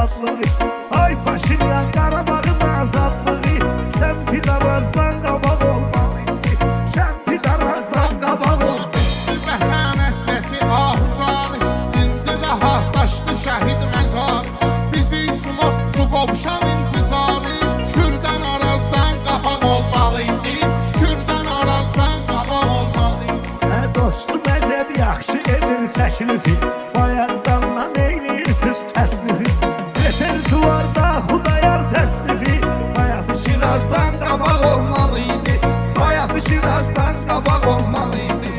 şadlığı. Ay Paşinyan Qarabağın azadlığı. Səmti Darazdan qabaq olmalıydı. Səmti Darazdan qabaq olmalıydı. Vətən əsrəti ahuzarı, indi rahatlaşdı şəhid məzar. Bizi sumut su qovşan intizarı, Kürdən Arazdan qabaq olmalıydı. Kürdən Arazdan qabaq olmalıydı. Dostum əzəb yaxşı edir təklifi, bayaqdandan eyliyirsiniz təsnifi. Repertuarda Xudayar təsnifi, Bayatı Şirazdan qabaq olmalıydı. Bayatı Şirazdan qabaq olmalıydı.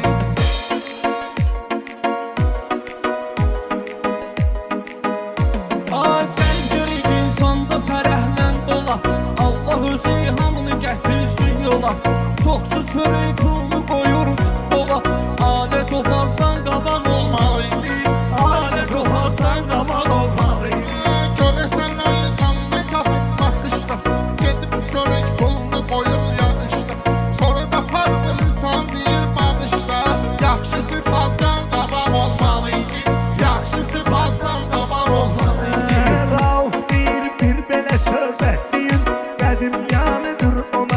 Ay qəlbir insanda fərəhlə dola, Allah özü hamını gətirsin yola. Çoxsu çörək pulunu qoyur futbola, alət topazdan qabaq olmalıydı. Alət topazdan qabaq olmalıydı. Görəsən o insan ne tapıb baxışda, gedib çörək pulunu qoyur yağışda. Sonra da partımızdan deyir bağışla, yaxşısı fazdan qabaq olmalıydı. Yaxşısı fazdan qabaq olmalıydı. Rauf deyir bir belə söz etdiyin, qədim yanıdır ona